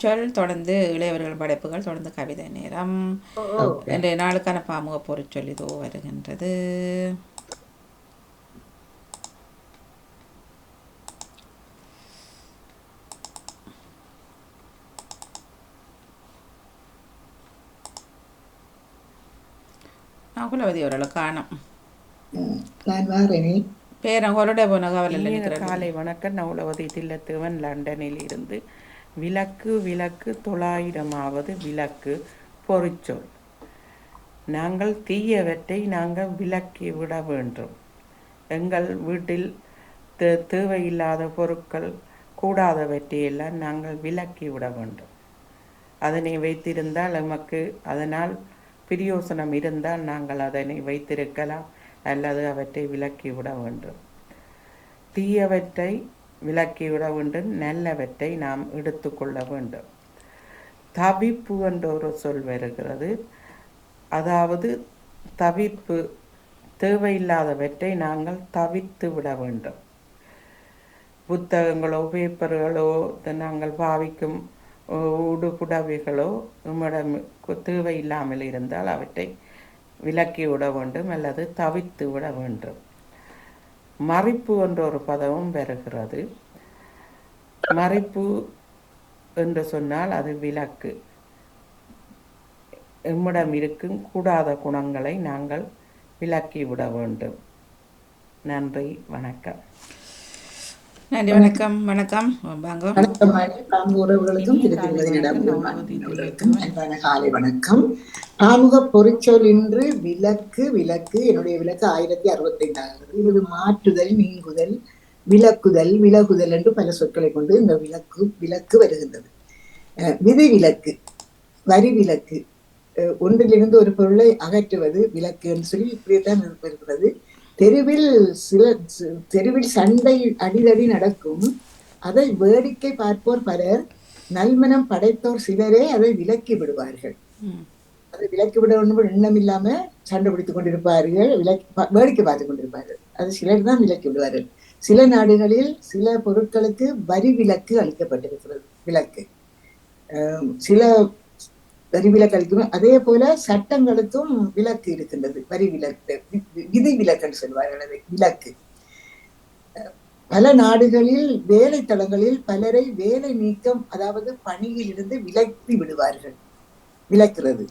சொல் தொடர்ந்து இளையவர்கள் படைப்புகள் தொடர்ந்து கவிதை நேரம். இன்றைய நாளுக்கான பாமுக பொருட்சொல் இதோ வருகின்றது. குலவதி ஓரளவு காணும். பேரங்கோருடைய போன கவலை காலை வணக்கம். நவுலவதி தில்லத்துவன் லண்டனில் இருந்து. விளக்கு விளக்கு 900ஆவது விளக்கு பொறிச்சொல். நாங்கள் தீயவற்றை நாங்கள் விலக்கி விட வேண்டும். எங்கள் வீட்டில் தேவையில்லாத பொருட்கள் கூடாதவற்றையெல்லாம் நாங்கள் விலக்கி விட வேண்டும். அதனை வைத்திருந்தால் நமக்கு அதனால் பிரயோசனம் இருந்தால் நாங்கள் அதனை வைத்திருக்கலாம் அல்லது அவற்றை விலக்கிவிட வேண்டும். தீயவற்றை விலக்கிவிட வேண்டும், நல்லவற்றை நாம் எடுத்துக்கொள்ள வேண்டும். தவிப்பு என்ற ஒரு சொல் வருகிறது. அதாவது தவிப்பு, தேவையில்லாதவற்றை நாங்கள் தவிர்த்து விட வேண்டும். புத்தகங்களோ பேப்பர்களோ நாங்கள் பாவிக்கும் உடுப்புடவைகளோ நம்மிடம் தேவையில்லாமல் இருந்தால் அவற்றை விலக்கி விட வேண்டும் அல்லது தவிர்த்து விட வேண்டும். மறிப்பு என்ற ஒரு பதமும் வருகிறது. மறிப்பு என்று சொன்னால் அது விலக்கு. நம்மிடம் இருக்கும் கூடாத குணங்களை நாங்கள் விலக்கி விட வேண்டும். நன்றி, வணக்கம். நன்றி, வணக்கம். வணக்கம் உறவுகளுக்கும் அன்பான காலை வணக்கம். பாமுக பொறிச்சொல் இன்று விலக்கு. விலக்கு என்னுடைய விலக்கு 1065 இது மாற்றுதல், நீங்குதல், விலக்குதல், விலகுதல் என்று பல சொற்களை கொண்டு இந்த விலக்கு வருகின்றது. விதி விலக்கு, வரி விலக்கு, ஒன்றிலிருந்து ஒரு பொருளை அகற்றுவது விலக்கு என்று சொல்லி இப்படித்தான் இருக்கிறது. தெருவில் சண்டை அடிதடி நடக்கும், அதை வேடிக்கை பார்ப்போர் பலர், நல்மனம் படைத்தோர் சிலரே அதை விலக்கி விடுவார்கள். அதை விலக்கி விட ஒன்றும் எண்ணம் இல்லாம சண்டை பிடித்துக் கொண்டிருப்பார்கள், வேடிக்கை பார்த்துக் கொண்டிருப்பார்கள். அது சிலர் தான் விலக்கி விடுவார்கள். சில நாடுகளில் சில பொருட்களுக்கு வரி விலக்கு அளிக்கப்பட்டிருக்கிறது. விலக்கு சில வரி விலக்கு அளிக்கும். அதே போல சட்டங்களுக்கும் விலக்கு இருக்கின்றது. வரி விலக்கு, விதி விலக்குன்னு சொல்வார்கள். அதை விலக்கு. பல நாடுகளில் வேலை தளங்களில் பலரை வேலை நீக்கம், அதாவது பணியில் இருந்து விலக்கி விடுவார்கள். விலக்குறது.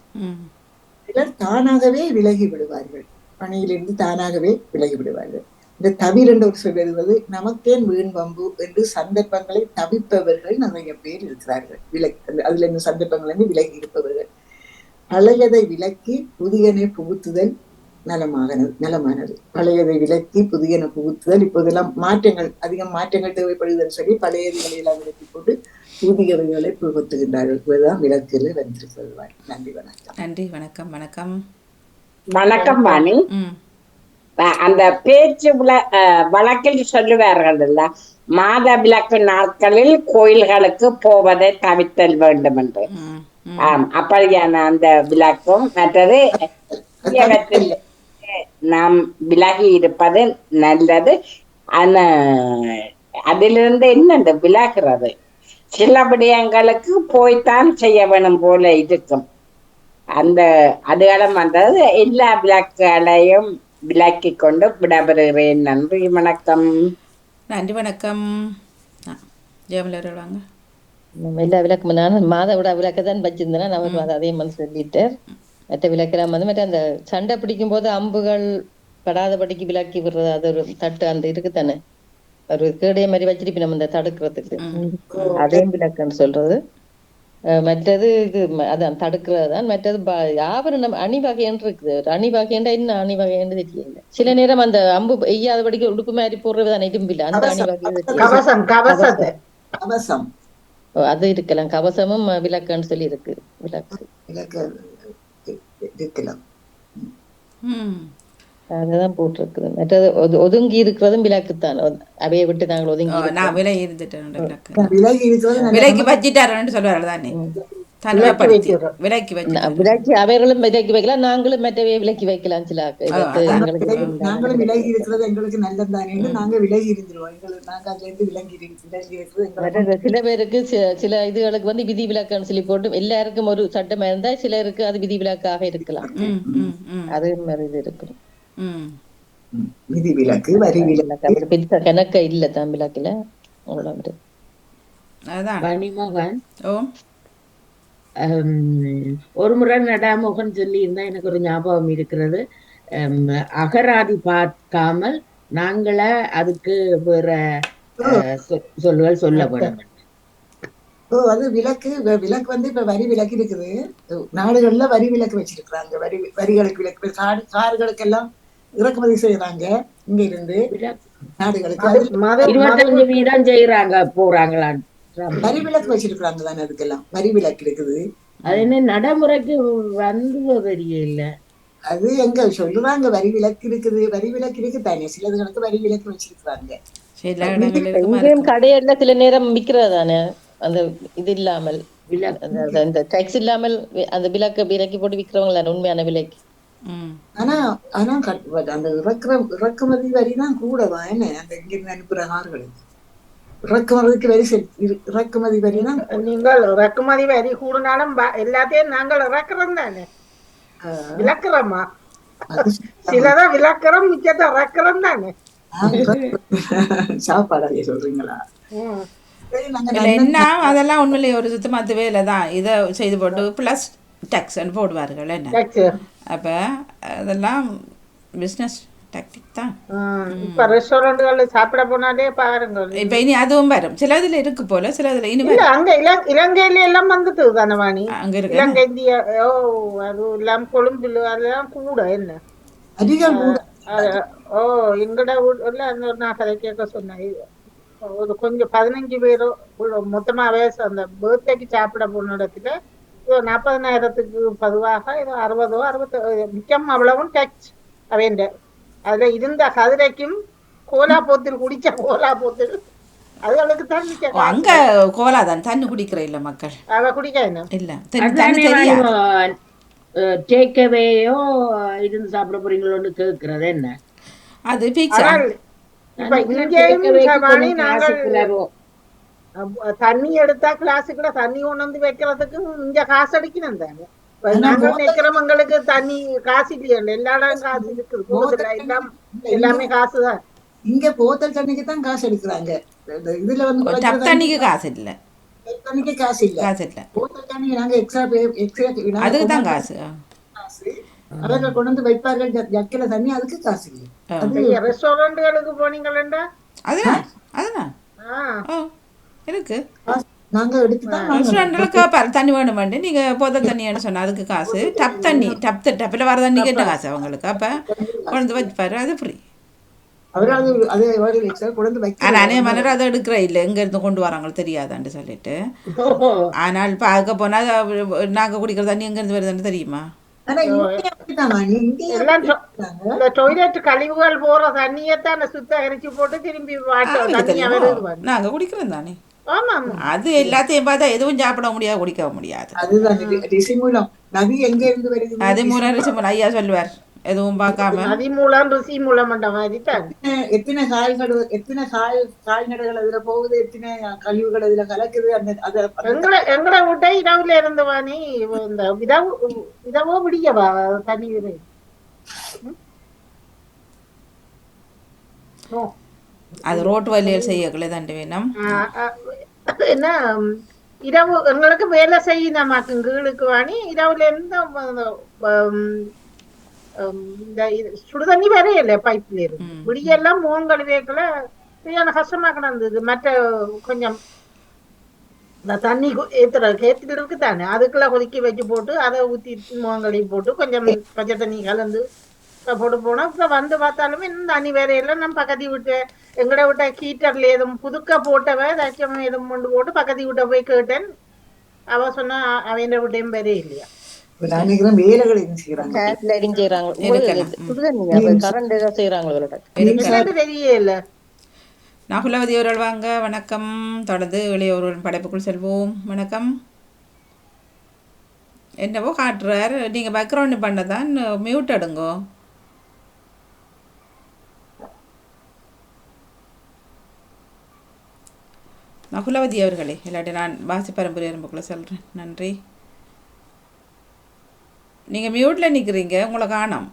சிலர் தானாகவே விலகி விடுவார்கள். பணியிலிருந்து தானாகவே விலகி விடுவார்கள். இந்த தவிர என்ற ஒரு சொல் வருவது, நமக்கேன் வீண் வம்பு என்று சந்தர்ப்பங்களை தவிப்பவர்கள் நிறைய பேர் இருக்கிறார்கள். அதுல இந்த சந்தர்ப்பங்கள் வந்து விலகி இருப்பவர்கள். பழையதை விலக்கி புதியனை புகுத்துதல் நலமானது. பழையதை விலக்கி புதியனை புகுத்துதல். இப்போதெல்லாம் அதிகம் மாற்றங்கள் தேவைப்படுதுன்னு சொல்லி பழையதுகளை எல்லாம் விலக்கி போட்டு புதியவைகளை புகுத்துகின்றார்கள். இதுதான் விலக்குல வந்திருக்கிறது. நன்றி, வணக்கம். நன்றி, வணக்கம். வணக்கம் வணக்கம் வாணி. அந்த பேச்சு வழக்கில் சொல்லுவார்கள் இல்ல, மாத விளக்கு நாட்களில் கோயில்களுக்கு போவதை தவிர்த்தல் வேண்டும் என்று. அப்படியான அந்த விளக்கும் மற்றது நாம் விலகி இருப்பது நல்லது. அதிலிருந்து என்ன விலகிறது, சில விடயங்களுக்கு போய்த்தான் செய்ய வேணும் போல இருக்கும். அந்த அதுகாலம் வந்தது. எல்லா விளக்குகளையும் விலக்கி கொண்டு விடப்படுகிறேன். நன்றி, வணக்கம். நன்றி, வணக்கம். ஜெயமலர் எல்லா விளக்கு நான் மாத விட விளக்கத்தான் வச்சிருந்தேன். அவர் அதே மாதிரி சொல்லிட்டார். மற்ற விளக்கெல்லாம் மற்ற அந்த சண்டை பிடிக்கும் போது அம்புகள் படாதபடிக்கு விலக்கி விடுறது, அது ஒரு தட்டு அந்த இருக்குத்தானே, ஒரு கேடைய மாதிரி வச்சிருப்பி நம்ம இந்த தடுக்கிறதுக்கு, அதே விளக்குன்னு சொல்றது. மற்றது இது அதான் தடுக்கிறது தான். மற்றது ஆபரணம் அணிவகைன்னு இருக்குது. அணி வகைண்டா என்ன அணி வகைன்னு தெரியல. சில நேரம் அந்த அம்பு எய்யாதபடிக்கு உடுப்பு மாதிரி போடுறதுதான் இரும்பில்ல, அந்த அணி வகை அது இருக்கலாம். கவசமும் விளக்குன்னு சொல்லி இருக்கு. விளக்கு இருக்கலாம், அதுதான் போட்டிருக்குது. மற்றது ஒதுங்கி இருக்கிறதும் விலக்குத்தான். அவையை விட்டு நாங்கள் ஒதுங்கி விலகி இருந்துட்டேன், விலகி வச்சிட்டாருன்னு சொல்லுவாரு தானே. தனிமைப்படுத்தி விலைக்கு வச்சு விலைக்கு அவர்களும் விலைக்கு வைக்கலாம், நாங்களும் மற்றவே விலைக்கு வைக்கலாம். சில எங்களுக்கு நாங்களும் விலகி இருக்கிறது எங்களுக்கு நல்லது தானே, நாங்க விலகி இருந்துருவோம். நாங்க அதுல இருந்து விலகி இருக்கிறது சில பேருக்கு சில இதுகளுக்கு வந்து விதி விலக்குன்னு சொல்லி போட்டு எல்லாருக்கும் ஒரு சட்டம் இருந்தா சிலருக்கு அது விதி விலக்காக இருக்கலாம். அது மாதிரி இது இருக்கு. விதி விலக்கு வரி விலக்கு பெருசா கணக்க இல்ல தான் விலக்குல. மணிமோகன் ஒரு முறை நடாமோகன் சொல்லி இருந்தா எனக்கு ஒரு ஞாபகம் இருக்கிறது. அகராதி பார்க்காமல் நாங்கள அதுக்கு வேற சொல்லுகள் சொல்ல வேண்டும். அது விலக்கு வந்து இப்ப வரி விலக்கு இருக்குது. நாடுகள்ல வரி விலக்கு வச்சிருக்கிறாங்க. வரிகளுக்கு விலக்கு, கார்களுக்கு எல்லாம் இறக்குமதி செய்யறாங்க இங்க இருந்து நாடுகளுக்கு. 25% செய்யறாங்க போறாங்களான்னு வரி விலக்கு வச்சிருக்கிறாங்க தானே, அதுக்கெல்லாம் வரி விலக்கு இருக்குது. அது என்ன நடைமுறைக்கு வந்து தெரியல. அது எங்க சொல்லுவாங்க வரி விலக்கு இருக்குது, வரி விலக்கு இருக்கு தானே, சிலதுகளுக்கு வரி விலக்கு வச்சிருக்கிறாங்க. கடையில சில நேரம் விற்கிறது தானே அந்த இது இல்லாமல், அந்த டாக்ஸ் இல்லாமல் அந்த விலக்கி போட்டு விற்கிறவங்க உண்மையான விலைக்கு. ஆனா அந்த இறக்குமதி வரிதான் கூடவா என்ன, அந்த இங்கிருந்து அனுப்புற கார்களுக்கு இறக்குமதி வரிதான். நீங்கள் இறக்குமதி வரி கூடுனாலும் எல்லாத்தையும் நாங்கள் இறக்குறோம் தானே, விளக்குறோமா? சிலதான் விளக்குறோம், மிச்சத்தை இறக்குறோம் தானே. சாப்பாடு சொல்றீங்களா? என்ன அதெல்லாம் உண்மையிலேயே ஒரு சுத்தமாத்து வேலை தான். இதை செய்து போட்டு பிளஸ் டேக்ஸ் போடுவார்கள் என்ன. அப்போ அதெல்லாம் பிஸ்னஸ் டாக்டிக் தான். இப்ப ரெஸ்டாரண்ட்கள்ல சாப்பிட போனாலே பாருங்க, இப்ப இனி அதுவும் வரும். சிலதுல இருக்கு போல, சிலதுல இனி அங்க இலங்கையில எல்லாம் வந்துட்டு தானவாணி, அங்க இருக்கு இலங்கை இந்தியா அது எல்லாம் கொழும்புல அதெல்லாம் கூட என்ன அதிகம் கூட. எங்கட ஊர்ல அந்த நான் கதை கேட்க சொன்னேன். ஒரு கொஞ்சம் 15 பேரோ மொத்தமாவே அந்த பர்த்டேக்கு சாப்பிட போன இடத்துல 40,000க்கு பொதுவாக ஏதோ 60 60 மிச்சம் அவ்வளவும் டேக்ஸ் அவேண்ட. அதுல இருந்த கதிரைக்கும் கோலா போத்தில் குடிச்ச கோலா போத்தில் அதுகளுக்கு தண்ணி அங்க கோலா தான் தண்ணி குடிக்கிற இல்ல மக்கள், அவ குடிக்க என்ன இல்ல தெரியாது. டேக்அவேயோ இருந்து சாப்பிட போறீங்களோன்னு கேட்கறது என்ன அது பீட்சா. இப்ப இங்கேயும் நாங்கள் தண்ணி எடுத்தா கிளாஸுக்குள்ள தண்ணி கொண்டு வந்து வைக்கிறதுக்கு இங்க காசு அடிக்கணும் தானே. நாங்கள் நிக்கிறவங்களுக்கு தண்ணி காசு இல்லையா, எல்லா இடம் காசு இருக்குது, எல்லாமே காசுதான். இங்க போத்தல் தண்ணிக்கு தான் காசு எடுக்கிறாங்க. இதுல வந்து தண்ணிக்கு காசு இல்ல, தண்ணிக்கு காசு இல்ல. போத்தல் தண்ணி நாங்க எக்ஸ்ட்ரா அதுக்கு தான் காசு. அவர்கள் கொண்டு வந்து வைப்பார்கள் ஜக்கில தண்ணி, அதுக்கு காசு இல்லை. ரெஸ்டாரண்ட்களுக்கு போனீங்களா அதுதான் இருக்கு. நாங்க எடுத்துதான் ரெஸ்டாரண்ட்ல தண்ணி வேணும் வேண்டு நீங்க போத தண்ணின்னு சொன்னா அதுக்கு காசு. டப்பில் வர தண்ணிக்கு என்ன காசு அவங்களுக்கு. அப்ப கொண்டு வச்சுப்பாரு, அது ஃப்ரீ. நானே மலர் அதை எடுக்கிற இல்லை, எங்க இருந்து கொண்டு வராங்களோ தெரியாதான்னு சொல்லிட்டு. ஆனால் பார்க்க போனா நாங்க குடிக்கிற தண்ணி எங்க இருந்து வருதுன்னு தெரியுமா? டொய்லெட் கழிவுகள் போற தண்ணியத்தான் சுத்தகரிச்சு போட்டு திரும்பி நாங்க குடிக்கிறோம் தானே. அது எல்லாத்தையும் பார்த்தா எதுவும் சாப்பிட முடியாது, குடிக்க முடியாது. அது மூலம் ரிஷி மூலம் ஐயா சொல்லுவார், எதுவும் பார்க்காம நதி மூலம் ருசி மூலம் எத்தனை கால்நடைகள் அதுல போகுது, எத்தனை கழிவுகள் அதுல கலக்குது. எங்கட வீட்டை இரவுல இருந்து வாணி இந்த இதவோ விடியவா தண்ணி அது ரோட்டு வழியில் செய்யக்குள்ள தண்டு வேணும். என்ன இரவு எங்களுக்கு வேலை செய்யணுமாக்கு கீழுக்கு வாணி இரவுல இருந்து இந்த சுடுதண்ணி வேற இல்ல பைப்ல இருந்து விடியெல்லாம் முகங்கழுவேக்குள்ள சரியான கஷ்டமா கிடந்தது. மற்ற கொஞ்சம் இந்த தண்ணி ஏத்துல இருக்கு தானே, அதுக்குள்ள கொதிக்க வச்சு போட்டு அதை ஊத்தி முகங்கழுவி போட்டு கொஞ்சம் பச்சை தண்ணி கலந்து போட்டு போனா இப்ப வந்து பார்த்தாலுமே இன்னும் தண்ணி வேற இல்லை. நம்ம பக்கத்தி விட்டு எங்கட விட்ட ஹீட்டர்ல எதுவும் புதுக்க போட்டவ ஏதாச்சும் எதுவும் கொண்டு போட்டு பக்கத்தி விட்ட போய் கேட்டேன். அவ சொன்னா அவன் விட்டையும் வேற இல்லையா. நகுலவதி அவர்கள் வாங்க, வணக்கம். தொடர்ந்து இளையோருடன் படைப்புக்குள் செல்வோம். வணக்கம். என்னவோ காட்டுறார். நீங்கள் பேக்ரவுண்டு பண்ண தான் மியூட் எடுங்கோ. நகுலவதி அவர்களே, இல்லாட்டி நான் வாசி பரம்பரை எறும்புக்குள்ளே சொல்கிறேன். நன்றி. நீங்கள் மியூட்டில் நிற்கிறீங்க, உங்களை காணோம்.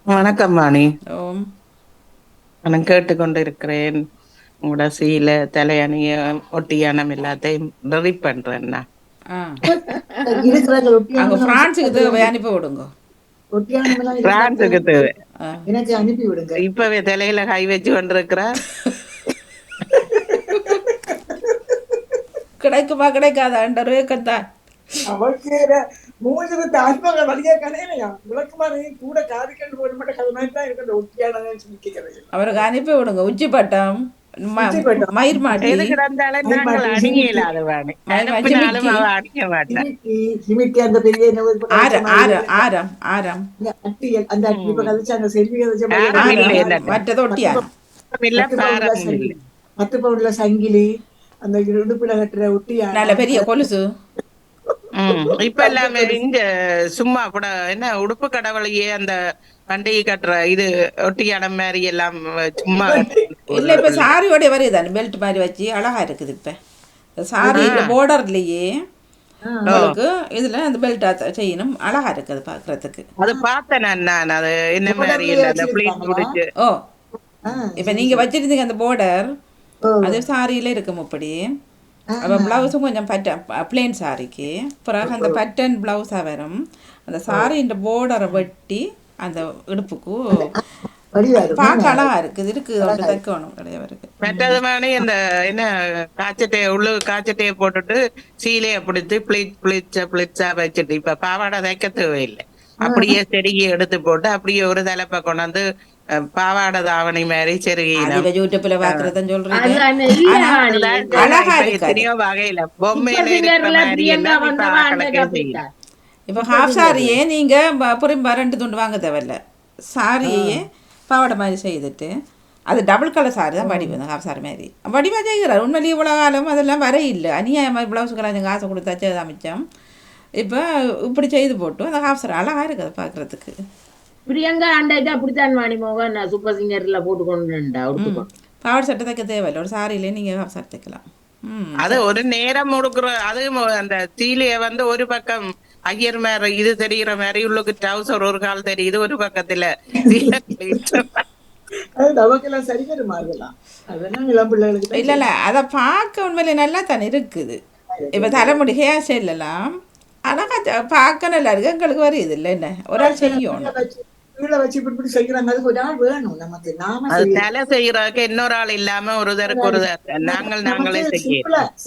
வணக்கம் வாணி. ஓம். நான் கேட்டுக்கொண்டிருக்கிறேன். உங்களோட சீலை தலையணிய ஒட்டியானம் எல்லாத்தையும் ரெடி பண்றேன்னா அங்கே ஃப்ரான்ஸுக்கு தேவை அனுப்பி விடுங்க. பிரான்ஸுக்கு தேவை. எனக்கு அனுப்பி விடுங்க. இப்பவே தலையில கை வச்சு கொண்டிருக்கிறார். கிடைக்குமா கிடைக்காதான்றவே கத்தான். அவருக்கு மூஞ்சிருந்த ஆத்மகள் வழியா கதையிலையா விளக்குமாறு கூட காதிக்கண்டு போட மாட்டேன். அது மாதிரி தான் இருக்கிற ஒட்டியான சொல்லிக்கிறது. அவருக்கு அனுப்பி விடுங்க. உச்சி பட்டம், மயிர் மாட்டி, அந்த பெரிய ஆரம் ஆரம் ஆரம் அந்த இப்ப கதைச்சாங்க செல்வி மற்றது ஒட்டியா 10 பவுன்ல சங்கிலி, அந்த இடுப்புல கட்டுற ஒட்டியா நல்ல பெரிய கொலுசு. இப்ப எல்லாமே இங்க சும்மா கூட என்ன உடுப்பு கடவுளையே அந்த பண்டிகை கட்டுற இது ஒட்டியான மாதிரி எல்லாம் சும்மா இல்ல. இப்ப சாரியோட வருது பெல்ட் மாதிரி வச்சு அழகா இருக்குது. இப்ப சாரி போர்டர்லயே உங்களுக்கு இதுல அந்த பெல்ட் செய்யணும், அழகா இருக்குது பாக்குறதுக்கு. அது பார்த்தேன் நான். அது என்ன மாதிரி அந்த பிளேட் முடிச்சு. ஓ, இப்ப நீங்க வச்சிருந்தீங்க அந்த போர்டர், அது சாரியில இருக்கும். இப்படி அப்போ ப்ளவுஸும் கொஞ்சம் பிளேன் சாரிக்கு பிறகு அந்த பட்டன் ப்ளவுஸாக வரும். அந்த சாரின்ற போர்டரை வெட்டி அந்த இடுப்புக்கு பார்க்க அழகா இருக்குது. தைக்கணும் கிடையாது. மற்றது இந்த என்ன காய்ச்சட்டையை காய்ச்சட்டையை போட்டுட்டு சீலையை பிடித்து பிளிச்சா வச்சுட்டு இப்ப பாவாடை தைக்க தேவையில்லை. அப்படியே செருகி எடுத்து போட்டு அப்படியே ஒரு தலைப்பை கொண்டாந்து பாவாடை தாவணி மாதிரி யூடியூப்ல பாக்குறதுன்னு சொல்றீங்க. எத்தனையோ வகையில இப்ப ஹாஃப் சாரியே நீங்க புரிம்பா 2 துண்டு வாங்க தேவையில்ல. சாரியே பாவாடை மாதிரி செய்துட்டு அது டபுள் கலர் சாரி தான் வடிவு. ஹாஃப் சாரி மாதிரி வடிவா செய்கிறார். உண்மையிலேயே இவ்வளோ காலம் அதெல்லாம் வர இல்லை. அநியாயமாக ப்ளவுஸுக்கெல்லாம் காசை கொடுத்தாச்சு அமைச்சோம். இப்போ இப்படி செய்து போட்டு அந்த ஹாஃப் சாரி அழகா இருக்குது பார்க்குறதுக்கு. பிரியங்கா ஆண்டாயிட்டு அப்படித்தான் வாணி மோகன் சூப்பர் சிங்கர்ல போட்டு கொண்டு பாவாடை சட்டை தைக்க தேவையில்லை. ஒரு சாரியிலே நீங்க ஹாஃப் சாரி தைக்கலாம். அது ஒரு நேரம் கொடுக்குற. அது அந்த சீலைய ஒரு பக்கம் ஐயர் மேல இது தெரிகிற மாதிரி உள்ளுக்கு ட்ரவுசர் ஒரு கால் தெரியுது, ஒரு பக்கத்துல இல்ல இல்ல அத பார்க்க உண்மையில நல்லா தானே இருக்குது. இப்ப தலைமுடி ஹேர் ஸ்டைல் எல்லாம் அழகா பார்க்க நல்லா இருக்கு. எங்களுக்கு வருது இல்லை என்ன ஒரு ஆள் செய்யணும். இன்னொரு ஆள் இல்லாம நாங்களே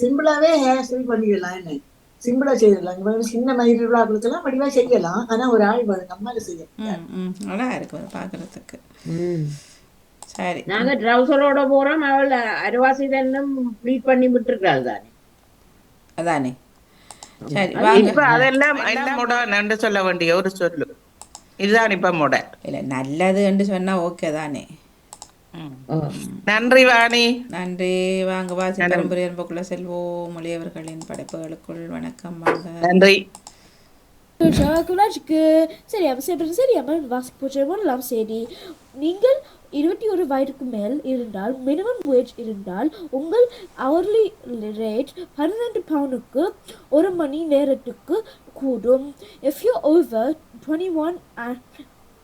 சிம்பிளாவே ஹேர் ஸ்டைல் பண்ணிடலாம். என்ன சிம்பிளா செய்யலாம். சின்ன மயிலாம் வடிவா செய்யலாம். ஆனா ஒரு ஆள் நம்மளால செய்யலாம். நல்லா இருக்கு பாக்குறதுக்கு. சரி, நாங்க ட்ரவுசரோட போறோம். அவள் அரைவாசி ப்ளீட் பண்ணி விட்டுருக்காள் தானே. அதானே. சரி, இப்ப அதெல்லாம் எல்லாம் சொல்ல வேண்டிய ஒரு சொல்லு இதுதான் இப்ப முட இல்ல நல்லதுன்னு சொன்னா ஓகே தானே. நன்றி வாணி. நன்றி. வாங்க வாசி பரம்பரை என்பக்குள்ள செல்வோம். மொழியவர்களின் படைப்புகளுக்குள் வணக்கம். வாங்க. நன்றி. நீங்கள் 21 வயதுக்கு மேல் இருந்தால் மினிமம் வேஜ் இருந்தால் உங்கள் அவர்லி ரேட் 12 பவுண்டுக்கு ஒரு மணி நேரத்துக்கு கூடும். If you're over 21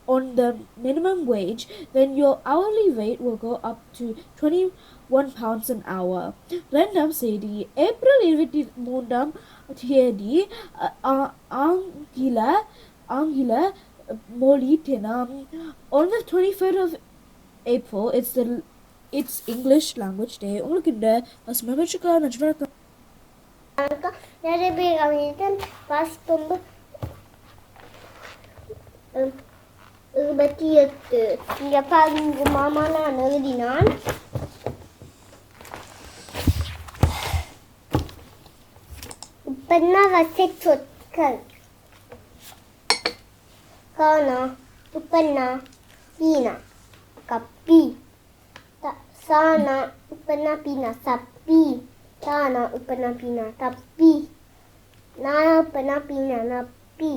on the minimum wage, then your hourly rate will go up to 21 pounds an hour. ரெண்டாம் செய்தி, ஏப்ரல் 23ஆம் தேதி ஆங்கில மொழி தினம். On the 23rd of April, it's English language day. உங்களுக்கு இந்த பசுமை வச்சுக்கா நஜ்வரக்கா நிறைய பேர் அவங்க வாசிப்பொம்பு 28 இங்க பாருங்க மாமா நான் எழுதினான். உப்பன்னா வசை சொற்கள் கானா உப்பன்னா பீனா கப்பி சானா உப்பன்னா பீனா சப்பி தானா இப்பனா பீனா தப்பி நானா இப்பனா பீனா நப்பி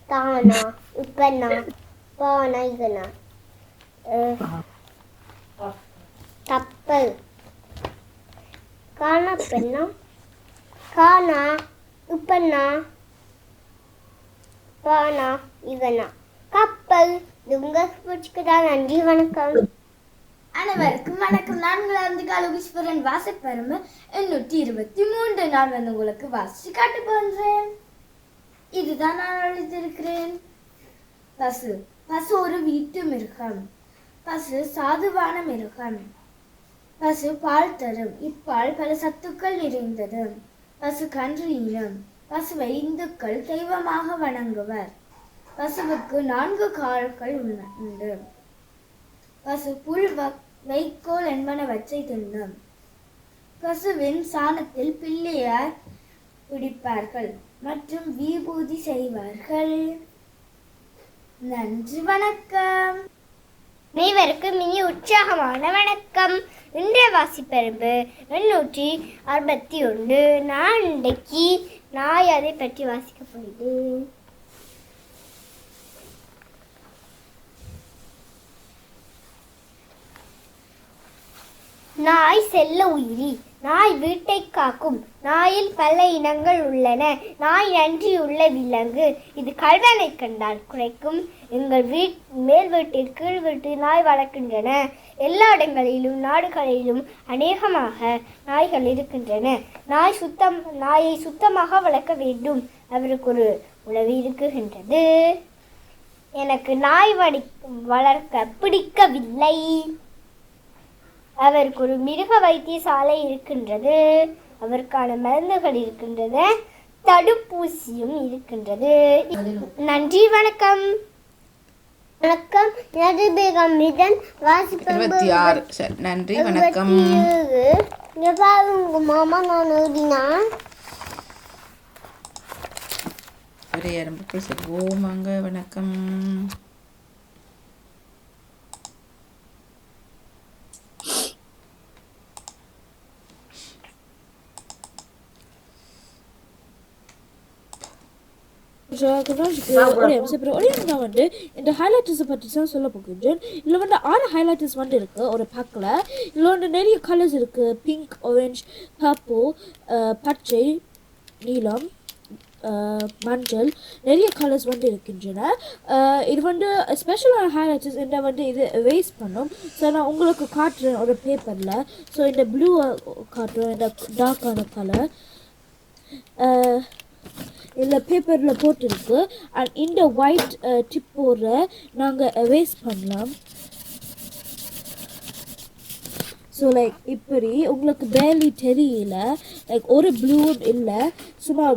தானா இப்பனா பானா இகனா கப்பல் காணா பெண்ணா காணா இப்பனா பானா இகனா கப்பல். உங்க பிடிச்சிக்கதான். நன்றி, வணக்கம். அனைவருக்கும் வணக்கம். நான் உங்கள் காலோகீஸ்வரன் வாசப்பெரும்பு 823. நான் வந்து உங்களுக்கு வாசிச்சு காட்ட போன்றேன். இதுதான் நான் எழுதியிருக்கிறேன். பசு. பசு ஒரு வீட்டு மிருகம். பசு சாதுவான மிருகம். பசு பால் தரும். இப்பால் பல சத்துக்கள் நிறைந்தது. பசு கன்று ஈனும். பசுவை இந்துக்கள் தெய்வமாக வணங்குவர். பசுவுக்கு 4 கால்கள் உண்டு. பசு புல் வைக்கோல் என்பனவற்றை தின்னும். பசுவின் சாணத்தில் பிள்ளையார் பிடிப்பார்கள் மற்றும் விபூதி செய்வார்கள். நன்றி, வணக்கம். அனைவருக்கும் இனி உற்சாகமான வணக்கம். இன்றைய வாசிப்பெரும்பு 861. நான் இன்றைக்கு நாய் அதை பற்றி வாசிக்க போகிறேன். நாய் செல்ல உயிரி. நாய் வீட்டை காக்கும். நாயில் பல இனங்கள் உள்ளன. நாய் நன்றியுள்ள விலங்கு. இது கள்வனை கண்டால் குறைக்கும். எங்கள் மேல் வீட்டில் கீழ் வீட்டு நாய் வளர்க்கின்றன. எல்லா இடங்களிலும் நாடுகளிலும் அநேகமாக நாய்கள் இருக்கின்றன. நாயை சுத்தமாக வளர்க்க வேண்டும். அவருக்கு ஒரு உணவு இருக்குகின்றது. எனக்கு நாய் வளர்க்க பிடிக்கவில்லை. அவருக்கு ஒரு மிருக வைத்தியசாலை இருக்கின்றது. அவருக்கான மருந்துகள் இருக்கின்றன. தடுப்பூசியும் இருக்கின்றது. நன்றி, வணக்கம். வணக்கம். நன்றி, வணக்கம். மாமா நான் எழுதினா ஒரே அரும்புக்குள் செல்வோம். வாங்க, வணக்கம். நான் வந்து இந்த ஹைலைட்டர்ஸை பற்றி தான் சொல்ல போகின்றேன். இதில் வந்து 6 ஹைலைட்டர்ஸ் வந்து இருக்குது ஒரு பேக்கில். இதில் வந்து நிறைய கலர்ஸ் இருக்குது. பிங்க், ஆரஞ்ச், பர்பிள், பச்சை, நீலம், மஞ்சள், நிறைய கலர்ஸ் வந்து இருக்கின்றன. இது வந்து ஸ்பெஷலான ஹைலைட்டர்ஸ். இந்த வந்து இது வேஸ்ட் பண்ணும். ஸோ நான் உங்களுக்கு காட்டுறேன் ஒரு பேப்பரில். ஸோ இந்த ப்ளூ காட்டுறோம், இந்த டார்க்கான கலர் இதில் பேப்பரில் போட்டிருக்கு. அண்ட் இந்த ஒயிட் டிப்போட நாங்கள் வேஸ்ட் பண்ணலாம். ஸோ லைக் இப்படி உங்களுக்கு பேலி தெரியல. லைக் ஒரு ப்ளூவும் இல்லை, சும்மா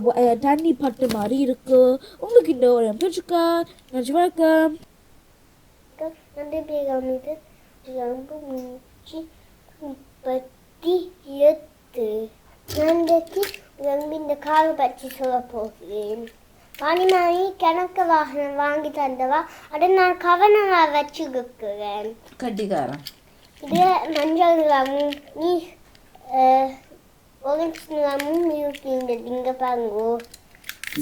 தண்ணி பட்டு மாதிரி இருக்கு. உங்களுக்கு இந்த ஒரு பிடிச்சிக்கா. நன்றி, வணக்கம். இந்த காரை பற்றி சொல்ல போகிறேன். வாணிமாரி கணக்கு வாகனம் வாங்கி தந்தவா. அதை நான் கவனமாக வச்சுக்கிறேன். கட்டிக்காரன். இது மஞ்சள் நிறமும் நீ orange நிறமும் இருக்கின்றது. இங்க பாருங்க,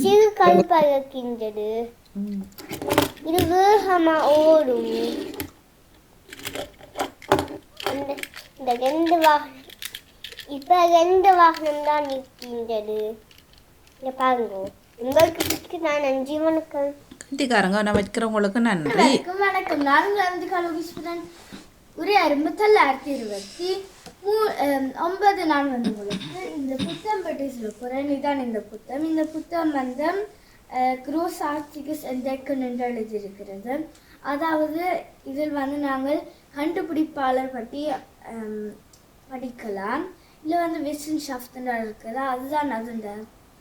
சிறு கருப்பாக இருக்கின்றது. இது வேகமா ஓடும். இந்த 2 வாகனம் இப்ப 2 வாகனம் தான் இருக்கின்றது. இங்க பாருங்க. உங்களுக்கு நான் நன்றி, வணக்கம். கட்டிக்காரங்க நான் வைக்கிறவங்களுக்கு நன்றி. வணக்கம். நான் வந்து காலோகீஸ்வரன் ஒரே அரும்பு 1929. நான் வந்து உங்களுக்கு இந்த புத்தம் பற்றி சொல்ல போகிறேன். இதுதான் இந்த புத்தம். இந்த புத்தம் வந்து க்ரோஸ் ஆர்டிகஸ் என்டெக்கன் என்று எழுதியிருக்கிறது. அதாவது இதில் வந்து நாங்கள் கண்டுபிடிப்பாளர் பற்றி படிக்கலாம். இல்லை வந்து விசன்ஷாஃப்ட் இருக்குது. அதுதான் அதோட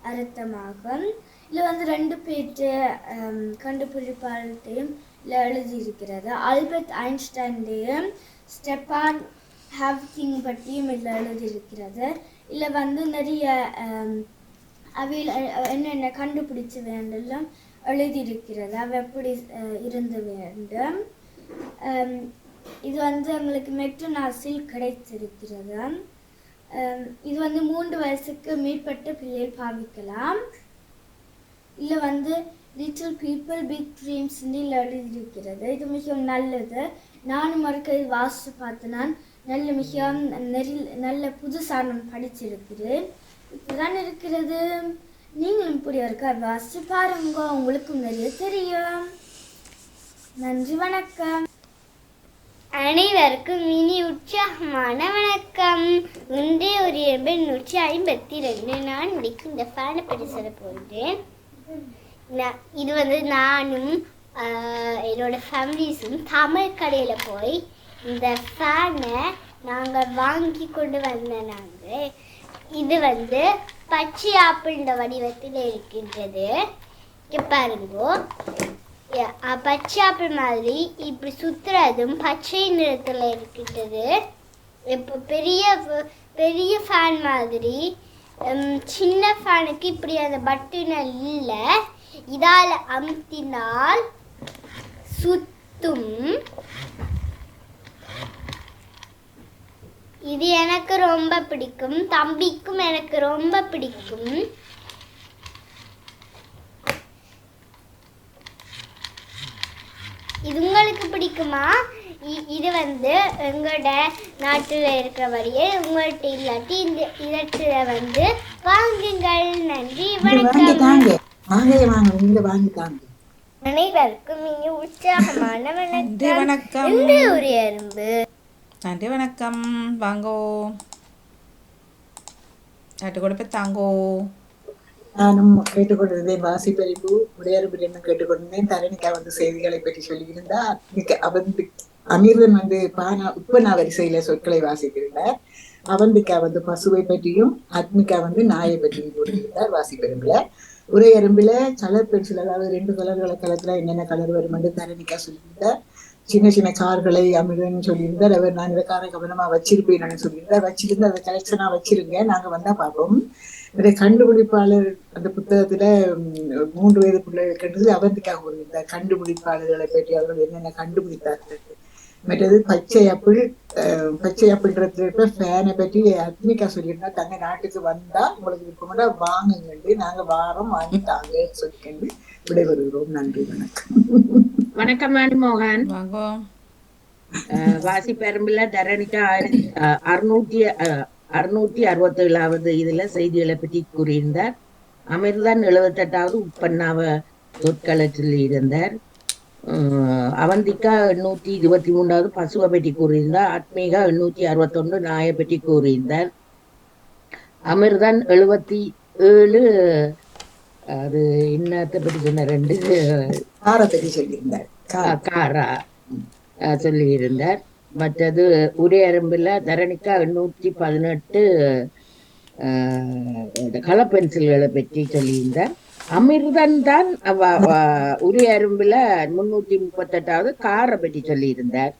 அர்த்தமாகும். இல்லை வந்து 2 பேர்ட்டு கண்டுபிடிப்பாளர்கிட்டையும் இல்லை எழுதியிருக்கிறது. ஆல்பர்ட் ஐன்ஸ்டைன்டையும் ஸ்டெப்பான் ஹாக்கிங் பற்றியும் இதில் எழுதியிருக்கிறது. இல்லை வந்து நிறைய அவையில் என்னென்ன கண்டுபிடிச்ச வேண்டெல்லாம் எழுதியிருக்கிறது. அவ எப்படி இருந்து வேண்டும். இது வந்து எங்களுக்கு மெக்டொனால்ட்ஸில் கிடைத்திருக்கிறது. இது வந்து 3 வயசுக்கு மேற்பட்ட பிள்ளைகள் பாவிக்கலாம். இல்லை வந்து லிட்டில் பீப்புள் பிக் ட்ரீம்ஸ் எழுதியிருக்கிறது. இது மிகவும் நல்லது. நானும் மறுக்க வாசித்து பார்த்து நான் மிகவும் நல்ல புதுசாக நான் படிச்சிருக்கிறேன். இப்படிதான் இருக்கிறது. நீங்களும் இப்படி இருக்க வாசித்து பாருங்க, உங்களுக்கும் நிறைய தெரியும். நன்றி, வணக்கம். அனைவருக்கும் இனி உற்சாகமான வணக்கம். இன்றைய ஒரு 152 நான் முடிக்கும் இந்த ஃபேனை பற்றி சொல்ல போகிறேன். இது வந்து நானும் என்னோட ஃபேமிலிஸும் தமிழ் கடையில் போய் இந்த ஃபேனை நாங்கள் வாங்கி கொண்டு வந்தோம். இது வந்து பச்சை ஆப்பிள்ன்ற வடிவத்தில் இருக்கின்றது. பாருங்கோ, பச்சை ஆப்பிள் மாதிரி இப்படி சுற்றுறதும் பச்சை நிறத்தில் இருக்கின்றது. இப்போ பெரிய பெரிய ஃபேன் மாதிரி. சின்ன ஃபேனுக்கு இப்படி அந்த பட்டனல் இல்லை. இதால் அமுத்தினால் சுத்தும். இது எனக்கு ரொம்ப பிடிக்கும், தம்பிக்கும் எனக்கு ரொம்ப பிடிக்கும். இது உங்களுக்கு பிடிக்குமா? இது வந்து எங்களோட நாட்டில் இருக்கிறபடியே உங்கள்கிட்ட இல்லாட்டி இந்த இடத்துல வந்து வாங்குங்கள். நன்றி, வணக்கம். அனைவருக்கும் இனி உற்சாகமான வணக்கம். இந்த ஒரு எறும்பு. நன்றி, வணக்கம். வாங்கோ, நாட்டு கொடுப்ப தாங்கோ. நானும் கேட்டுக்கொண்டிருந்தேன் வாசிப்பறிவு உடையறுபடி என்ன கேட்டுக்கொண்டிருந்தேன். தரணிக்கா வந்து செய்திகளை பற்றி சொல்லியிருந்தா. அமிர்தன் வந்து உப்பனா வரிசையில சொற்களை வாசித்திருந்தார். அவந்திகா வந்து பசுவை பற்றியும் அத்மிகா வந்து நாயை பற்றியும் கூறியிருந்தார் வாசிப்பெரும்புல. உரையரும்புல கலர் பென்சில், அதாவது 2 கலர்களை கலத்துல என்னென்ன கலர் வரும் என்று தரணிக்கா சொல்லியிருந்தார். சின்ன சின்ன கார்களை அமிர்தன் சொல்லியிருந்தார். அவர் நான் இந்த காரை கவனமா வச்சிருப்பேன் சொல்லியிருந்தார். வச்சிருந்து அதை கலெக்ஷனா வச்சிருங்க, நாங்க வந்தா பார்ப்போம். இதை கண்டுபிடிப்பாளர் அந்த புத்தகத்துல 3 வயது பிள்ளைகள் கண்டது அவந்திக்காக கூறியிருந்தார். கண்டுபிடிப்பாளர்களை பற்றி அவர்கள் என்னென்ன கண்டுபிடித்தார்கள். மற்றது பச்சை ஆப்பிள்ன்ற ஃபேனை பற்றி அத்மிகா சொல்லியிருந்தா. தங்க நாட்டுக்கு வந்தா உங்களுக்கு விருப்பம்னா வாங்குங்க, நாங்க வாரம் வாங்கிட்டாங்க சொல்லிக்கொண்டு விடைபெறுகிறோம். நன்றி, வணக்கம். வணக்கம் மணிமோகன். வாங்கோ. வாசிப்பெரும்புல தரணிக்கா 667வது இதுல செய்திகளை பற்றி கூறியிருந்தார். அமிர்தன் 78வது உப்பன்னாவ சொற்களை சொல்லி இருந்தார். அவந்திக்கா 823வது பசுவை பற்றி கூறியிருந்தார். ஆத்மீகா 861 நாயை பற்றி கூறியிருந்தார். அமிர்தன் 77 அது என்னத்தை பற்றி சொன்ன 2 காரை பற்றி சொல்லியிருந்தார். காரா சொல்லியிருந்தார். மற்றது உரையரம்புல தரணிக்கா 818 கலர் பென்சில்களை பற்றி சொல்லியிருந்தார். அமிர்தன் தான் உரையரும்புல 338வது காரை பற்றி சொல்லியிருந்தார்.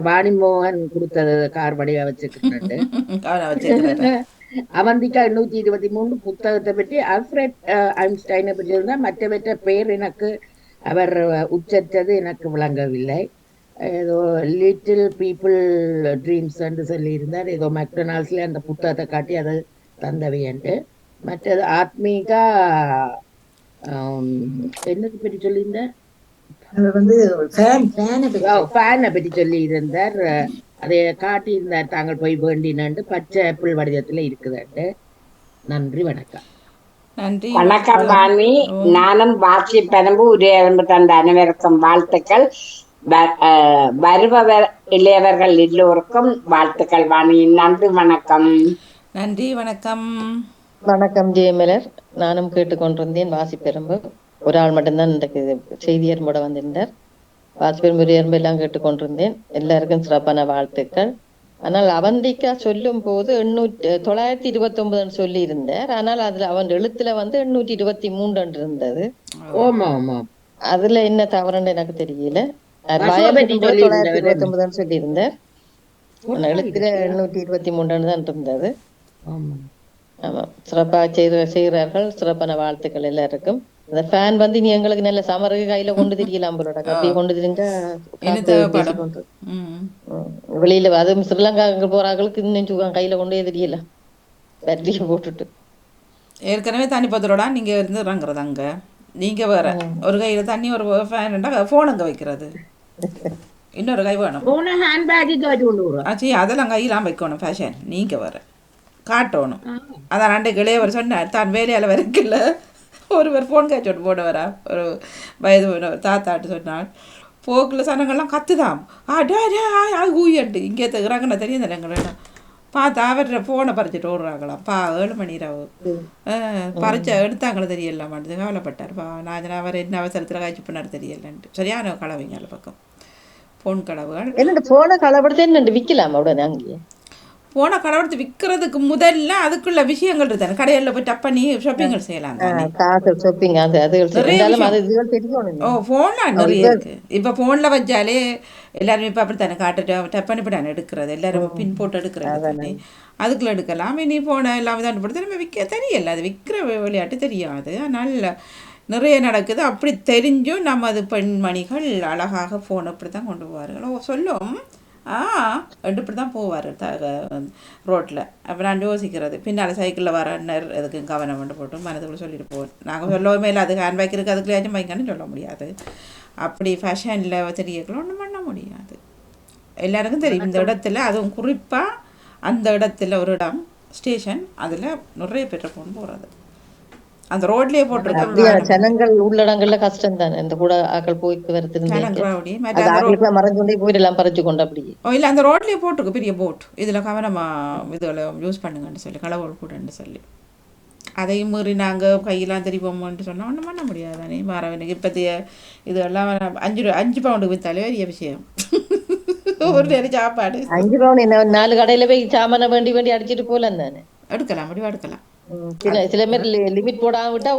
வாணிமோகன் கொடுத்தது கார் வடிவா வச்சுக்கிட்டு. அவந்திக்கா 823 புத்தகத்தை பற்றி அல்ஃபிரட் ஐன்ஸ்டைனை பற்றி இருந்தார். மற்றவற்ற பெயர் எனக்கு அவர் உச்சரித்தது எனக்கு விளங்கவில்லை. ஏதோ லிட்டில் பீப்புள் ட்ரீம்ஸ் என்று சொல்லியிருந்தார். ஏதோ மெக்டொனால்ட்ஸ்ல அந்த புத்தகத்தை காட்டி அதை தந்தவை என்று. மற்றது ஆத்மீகா என்னது பற்றி சொல்லியிருந்தார்? ஃபேனை பற்றி சொல்லி இருந்தார். அதை காட்டியிருந்தார். தாங்கள் போய் வேண்டினு பச்சை ஆப்பிள் வடிவத்துல இருக்குதுண்டு. நன்றி, வணக்கம். நன்றி, வணக்கம் வாணி. நானும் வாசிப்பெரும்பு உரையரம்பு தந்த அனைவருக்கும் வாழ்த்துக்கள். வருபவர் இளையவர்கள் எல்லோருக்கும் வாழ்த்துக்கள் வாணி. நன்றி, வணக்கம். நன்றி, வணக்கம். வணக்கம் ஜெயமலர். நானும் கேட்டுக்கொண்டிருந்தேன் வாசிப்பெரும்பு. ஒரு ஆள் மட்டும்தான் இந்த செய்தியர் கூட வந்திருந்தார். வாசிப்பெரும்பு உரையரம்பு எல்லாம் கேட்டுக்கொண்டிருந்தேன். எல்லாருக்கும் சிறப்பான வாழ்த்துக்கள். ஆனால் அவந்திக்கா சொல்லும் போது 929 சொல்லி இருந்தார். ஆனால் அதுல அவன் எழுத்துல வந்து 823 இருந்தது. அதுல என்ன தவறுன்னு எனக்கு தெரியல. 929 சொல்லி இருந்தார். எழுத்துல 823 தான் இருந்தது. ஆமா, சிறப்பாக செய்கிறார்கள். சிறப்பான வாழ்த்துக்கள் எல்லாருக்கும். அந்த ஃபேன் வந்து நீ எங்களுக்கு நல்ல சமருக்கு கையில கொண்டு திரியலாம் போலோட அப்படியே கொண்டு திரிஞ்சா தேவைப்படும். வெளியில அதுவும் ஸ்ரீலங்காவுக்கு போறாங்களுக்கு இன்னும் கையில கொண்டே தெரியல பேட்டரியை போட்டுட்டு. ஏற்கனவே தண்ணி பத்திரோட நீங்க இருந்து இறங்குறது அங்க நீங்க வேற ஒரு கையில தண்ணி ஒரு ஃபேன் போன் அங்க வைக்கிறது இன்னொரு கை வேணும். ஆச்சு அதெல்லாம் கையெல்லாம் வைக்கணும் ஃபேஷன் நீங்க வேற காட்டணும். அதான் அன்றைக்கு இளையவர் சொன்னார் தான் வேலையால் வரைக்கல ஒருவர் ஃபோன் காய்ச்சோட்டு போட வரா ஒரு வயது தாத்தாட்டு சொன்னார் போக்குல சனங்கள்லாம் கத்துதாம் ஊயட்டு இங்கே இறங்கின தெரியும் தானே பார்த்தா அவர ஃபோனை பறிச்சுட்டு ஓடுறாங்களாம் 7 மணி இரவு பறிச்ச எடுத்தாங்களே தெரியல மாட்டேது கவலைப்பட்டார் நான் அவர் என்ன அவசரத்தில் காய்ச்சி பண்ணார் தெரியலன்ட்டு சரியான களவைங்க அந்த பக்கம் ஃபோன் களவுகள் என்ன போன களப்படுத்த என்ன விற்கலாம் உடனே அங்கேயே போன கடவுடுத்து விற்கிறதுக்கு முதல்ல அதுக்குள்ள விஷயங்கள் இருக்காது கடையில் போய் டப் பண்ணி ஷாப்பிங்கள் செய்யலாம். ஃபோன்ல நிறைய இருக்கு. இப்போ ஃபோன்ல வச்சாலே எல்லாரும் இப்போ அப்படி தானே காட்டு டப் பண்ணி தானே எடுக்கிறது எல்லாரும் பின் போட்டு எடுக்கிறது தானே அதுக்குள்ள எடுக்கலாம். இனி போன எல்லாமே தான் படுத்து நம்ம விற்க தெரியல அது விற்கிற விளையாட்டு தெரியாது. அதனால நிறைய நடக்குது. அப்படி தெரிஞ்சும் நமது பெண்மணிகள் அழகாக ஃபோன் அப்படி தான் கொண்டு போவார்கள். சொல்லும் இப்படி தான் போவார் ரோட்டில். அப்போ நான் யோசிக்கிறது பின்னால் சைக்கிளில் வர எதுக்கு கவனம் கொண்டு போட்டு மனதுக்குள்ள சொல்லிட்டு போவோம். நாங்கள் சொல்லவுமே இல்லை அது ஹேண்ட் பேக் இருக்குது அதுக்குள்ளேயாச்சும் பைக்கான்னு சொல்ல முடியாது. அப்படி ஃபேஷனில் தெரியக்கலாம் ஒன்றும் பண்ண முடியாது. எல்லாருக்கும் தெரியும் இந்த இடத்துல அதுவும் குறிப்பாக அந்த இடத்துல ஒரு இடம் ஸ்டேஷன் அதில் நிறைய பேர் ஃபோன் போகிறது அந்த ரோட்லயே போட்டிருக்காங்க. ஜனங்கள் உள்ளடங்கள்ல கஷ்டம் தானே இந்த கூட ஆக்கள் போய்க்கு வரது மறைஞ்சு போயிடலாம் பறிச்சு கொண்டு அப்படியே இல்ல அந்த ரோட்லயே போட்டிருக்கு பெரிய போட் இதுல கவனமா இதுல யூஸ் பண்ணுங்கன்னு சொல்லி களவுகள் கூடன்னு சொல்லி அதையும் மீறி நாங்க கையெல்லாம் தெரிப்போம்னு சொன்னா ஒன்றும் பண்ண முடியாது தானே. மாறவனுக்கு இப்பத்திய இதெல்லாம் 5 பவுண்டுக்கு வித்தாலே பெரிய விஷயம். ஒரு நேரம் சாப்பாடு 5 பவுன் என்ன 4 கடையில போய் சாமான வேண்டி அடிச்சுட்டு போலாம் தானே எடுக்கலாம் முடிவா எடுக்கலாம். சில பேர் லிமிட் போடாம விட்டா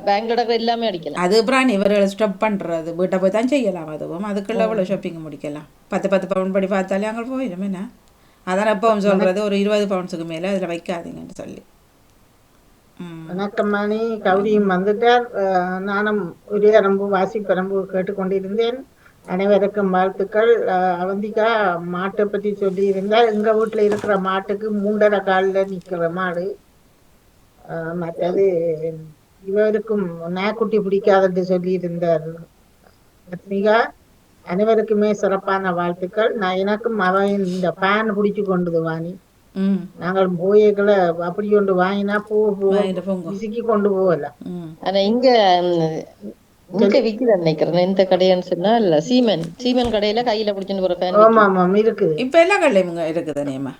பேங்க்ல எல்லாமே அடிக்கலாம். அது அப்புறம் இவர்கள் ஸ்டாப் பண்றது வீட்டை போய் தான் செய்யலாம். அதுவும் அதுக்குள்ள அவ்வளோ ஷாப்பிங் முடிக்கலாம். 10 பவுன் படி பார்த்தாலே அங்கே போயிடும் என்ன. அதான் எப்பவும் சொல்றது ஒரு 20 பவுன்ஸுக்கு மேல அதுல வைக்காதீங்கன்னு சொல்லி. வணக்கம் மணி கௌரியும் வந்துட்டார். நானும் உரியரம்பு வாசிப்பரம்பு கேட்டுக்கொண்டிருந்தேன். அனைவருக்கும் வாழ்த்துக்கள். அவந்திகா மாட்டை பற்றி சொல்லி இருந்தால் எங்க வீட்டுல இருக்கிற மாட்டுக்கு 3.5 காலில் நிக்கிற மாடு. மற்றது இவருக்கும் நாய்க்குட்டி பிடிக்காதுன்னு சொல்லி இருந்தார் ரத்மிகா. அனைவருக்குமே சிறப்பான வாழ்த்துக்கள். நான் எனக்கும் அவன் இந்த பேன் பிடிச்சு கொண்டு வாணி நாங்கள் போயக்களை அப்படி கொண்டு வாங்கினா விசுக்கி கொண்டு போகலாம். ஆனா இங்க விக்குது நினைக்கிறேன் இந்த கடையான்னு சொன்னா இல்ல சீமன் கடையில கையில பிடிச்சுட்டு போற ஃபேன். ஆமா ஆமா இருக்குது. இப்ப எல்லா கடையிலும் இருக்குது நேமா.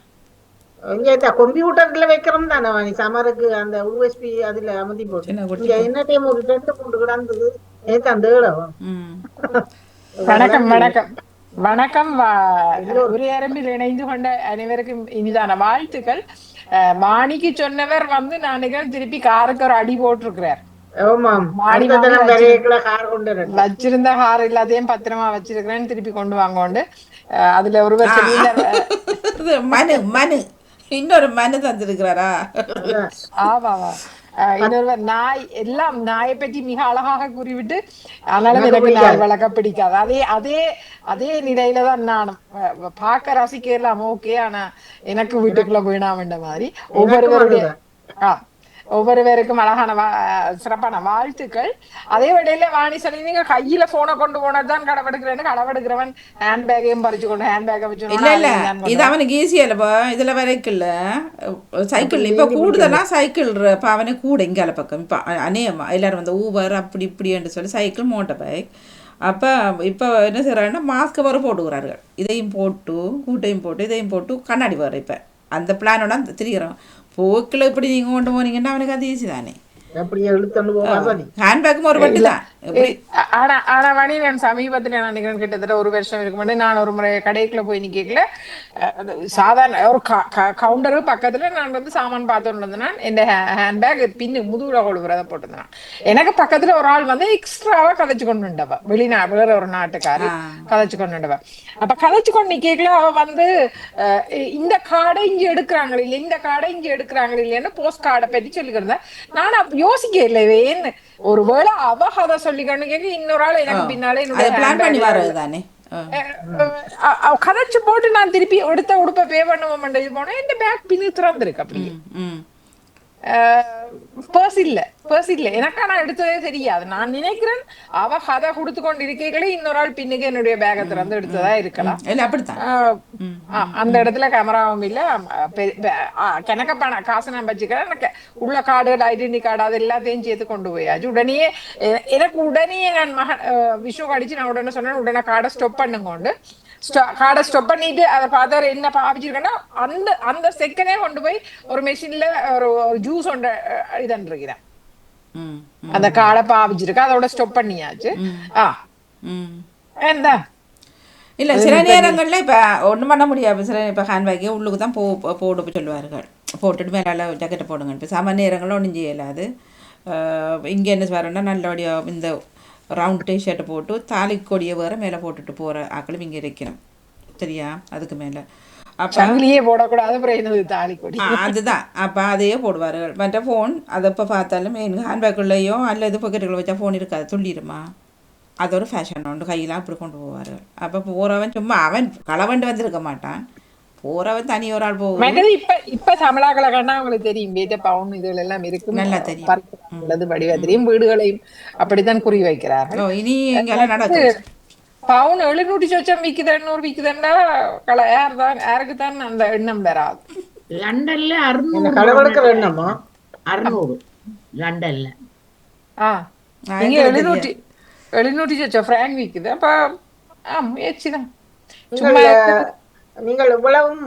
இங்க கம்ப்யூட்டர்ல வைக்கிறோம் தானே வாணி சமருக்கு அந்த யூஎஸ்பி அதுல அமர்த்தி போட்டு என்ன டைம் ஒரு 2 போட்டு கிடந்தது நேற்று அந்த வணக்கம் வணக்கம் வணக்கம். உரையரம்பில் இணைந்து கொண்ட அனைவருக்கும் இனிதான வாழ்த்துக்கள். மாணிக்கு சொன்னவர் வந்து நான் திருப்பி காருக்கு ஒரு அடி போட்டிருக்கிறார். வச்சிருந்த கார் எல்லாத்தையும் பத்திரமா வச்சிருக்கிறேன்னு திருப்பி கொண்டு வாங்க. அதுல ஒருவர் மனு இன்னொரு மனு தந்திருக்கிறாரா? ஆமாவா இன்னொருவர் நாயை பற்றி மிக அழகாக கூறிவிட்டு ஆனாலும் எனக்கு நாய் வளர்க்க பிடிக்காது. அதே நிலையில தான் நானும் பார்க்க ரசிக்கலாம் ஓகே. ஆனா எனக்கு வீட்டுக்குள்ள போயிடாமன்ற மாதிரி ஒவ்வொருவருக்கும் அழகான சிறப்பான வாழ்த்துக்கள். அதே வேளையில வாணி சொல்லி நீங்க கையில போனை கொண்டு போனதுதான் களவெடுக்கிறேன்னு களவெடுக்கிறவன் ஹேண்ட் பேக்கையும் பறிச்சு கொண்டு ஹேண்ட் பேக்கை வச்சு இல்ல இது அவனுக்கு ஈஸியா இல்லப்பா. இதுல வரைக்குல்ல சைக்கிள் இப்ப கூடுதலா சைக்கிள் அவனே கூட இங்கால பக்கம் இப்ப அநேகமா எல்லாரும் வந்து ஊபர் அப்படி இப்படின்னு சொல்லி சைக்கிள் மோட்டர் பைக். அப்போ இப்போ என்ன செய்யறாங்கன்னா மாஸ்க் வர போட்டுக்கிறார்கள். இதையும் போட்டு கூட்டையும் போட்டு இதையும் போட்டு கண்ணாடி வர இப்போ அந்த பிளானோட திரிகிறோம். போக்கில் இப்படி நீங்கள் கொண்டு போனீங்கன்னா அவனுக்கு அது ஈஸி தானே. ஹேண்ட்பேக்கும் ஒரு வட்டி தான். ஆனா வணி நான் சமீபத்துல நான் நினைக்கிறேன் கிட்டத்தட்ட ஒரு வருஷம் இருக்கு முன்னாடி நான் ஒரு முறை கடைக்குள்ள போய் நிக்கல சாதாரண ஒரு கவுண்டரு பக்கத்துல நான் வந்து சாமான் பார்த்துட்டு இருந்தேன் என் ஹேண்ட்பேக் பின்னு முதுகுல கொழுவுறத போட்டிருந்தேன் எனக்கு பக்கத்துல ஒரு ஆள் வந்து எக்ஸ்ட்ராவா கதைச்சு கொண்டு வந்தவ வேற ஒரு நாட்டுக்காரி கதைச்சு கொண்டு வந்தவ அப்ப கதைச்சு கொண்டு நிக்கல அவ வந்து இந்த காடை இங்க எடுக்கிறாங்க இல்ல இந்த காடை இங்க எடுக்கிறாங்க இல்லைன்னு போஸ்ட் கார்டை பத்தி சொல்லிக்கிருந்தேன் நான் யோசிக்க இல்லவே ஒருவேளை அவ கதை சொல்லிக்கணும் கேட்க இன்னொரு ஆள் எனக்கு பின்னாலே கதைச்சு போட்டு நான் திருப்பி எடுத்த உடுப்ப பே பண்ணுவோம் போனா இந்த பேக் பின்னு திறந்திருக்கு அப்படியே பர்ஸ் இல்ல எனக்கா நான் எடுத்ததே தெரியாது நான் நினைக்கிறேன் அவ கதை கொடுத்து கொண்டு இருக்கீங்களே இன்னொரு ஆள் பின்னுக்கு என்னுடைய பேகை திறந்து எடுத்ததா இருக்கலாம் அந்த இடத்துல கேமராவும் இல்ல கணக்க பணம் காசு நான் வச்சுக்கிறேன் எனக்கு உள்ள கார்டு ஐடென்டி கார்டு அது எல்லாத்தையும் சேர்த்து கொண்டு போயாச்சு உடனே நான் மகன் விஷு அடிச்சு நான் உடனே சொன்னேன் உடனே கார்டை ஸ்டாப் பண்ணுங்க கார்டை ஸ்டாப் பண்ணிட்டு அதை பார்த்தாரு என்ன பாவிச்சிருக்கேன்னா அந்த செகண்டே கொண்டு போய் ஒரு மெஷின்ல ஒரு ஜூஸ் ஒன்று இதன்றிருக்கிறேன் அந்த காடை பாவிச்சிருக்கு அதோட ஸ்டாப் பண்ணியாச்சு என்ன இல்லை சில நேரங்கள்ல இப்போ ஒன்றும் பண்ண முடியாது சில இப்போ ஹேண்ட்பேக்கே உள்ளுக்கு தான் போட சொல்லுவார்கள் போட்டுட்டு மேலே ஜாக்கெட்டை போடுங்க இப்போ சாமான் நேரங்களில் ஒன்றும் செய்யலாது இங்கே என்ன வரேன்னா நல்லபடியாக இந்த ரவுண்ட் டிஷர்ட்டை போட்டு தாலி கொடியை வேற மேலே போட்டுட்டு போகிற ஆக்களும் இங்கே இருக்கணும் சரியா அதுக்கு மேலே அப்போ போடக்கூடாது தாலி கொடி அதுதான் அப்போ அதையே போடுவார்கள் மற்ற ஃபோன் அதை இப்போ பார்த்தாலும் எனக்கு ஹேண்ட்பேக்குள்ளேயோ அல்லது பாக்கெட்டுக்குள்ள வச்சா ஃபோன் இருக்காது சொல்லிடுமா அது ஒரு ஃபேஷன் உண்டு கையெல்லாம் அப்படி கொண்டு போவார்கள் அப்போ போகிறவன் சும்மா அவன் களவண்டு வந்திருக்க மாட்டான் போறவன் தனி ஒரு ஆள் போகும் இப்ப தமிழாக்களை கண்டா அவங்களுக்கு தெரியும் வீட்டை பவுன் இதுல எல்லாம் இருக்கு நல்லா தெரியும் வடிவா தெரியும் வீடுகளையும் அப்படித்தான் குறி வைக்கிறார்கள் இனி எங்கெல்லாம் நடக்குது பவுன் 700 சொச்சம் விக்குது 800 விக்குதுன்னா யாருக்கு தான் அந்த எண்ணம் வராது லண்டன்ல 600 லண்டன்ல இங்க 700 சொச்சம் பிராங்க் விக்குது அப்ப முயற்சிதான் நீங்கள் இவ்வளவும்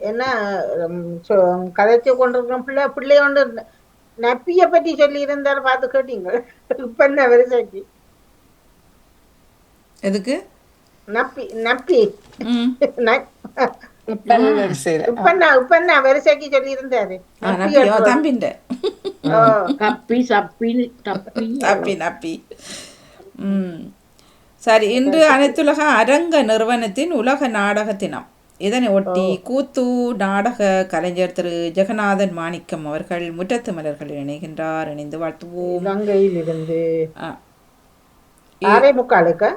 என்ன கதைச்சு கொண்டிருக்கிற பிள்ளையோண்டு நப்பிய பத்தி சொல்லி இருந்தாலும் பார்த்து கேட்டீங்க இப்ப என்ன வரிசைக்கு எதுக்கு நப்பி நப்பி இப்ப என்ன வரிசைக்கு சொல்லி இருந்தாரு தம்பிண்ட கப்பி சப்பி தப்பி தப்பி நப்பி சரி இன்று அனைத்துலக அரங்க நிறுவனத்தின் உலக நாடக தினம் இதனை ஒட்டி கூத்து நாடக கலைஞர் திரு ஜெகநாதன் மாணிக்கம் அவர்கள் முற்றத்து மலர்கள் இணைகின்றார் இணைந்து வாழ்த்துவோம் இலங்கையில் இருந்து 6:45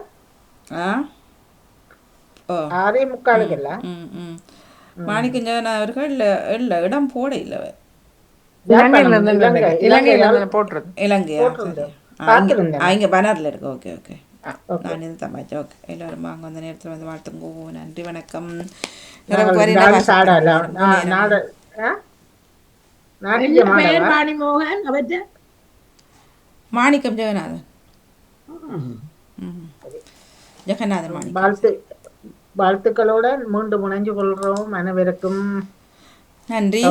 மாணிக்கம் ஜெகநாதன் அவர்கள் இல்ல இடம் போட இல்ல இலங்கையா இங்க பனர்ல இருக்கு ஓகே ஓகே நான் இது தமாச்சு ஓகே எல்லாரும் வாங்க அந்த நேரத்தில் வந்து வாழ்த்துங்கோ நன்றி வணக்கம் மாணிக்கம் ஜெகநாதன் மாணிக்கம் வாழ்த்துக்களோட மீண்டும் முனைஞ்சு கொள்றோம் அனைவருக்கும் நன்றி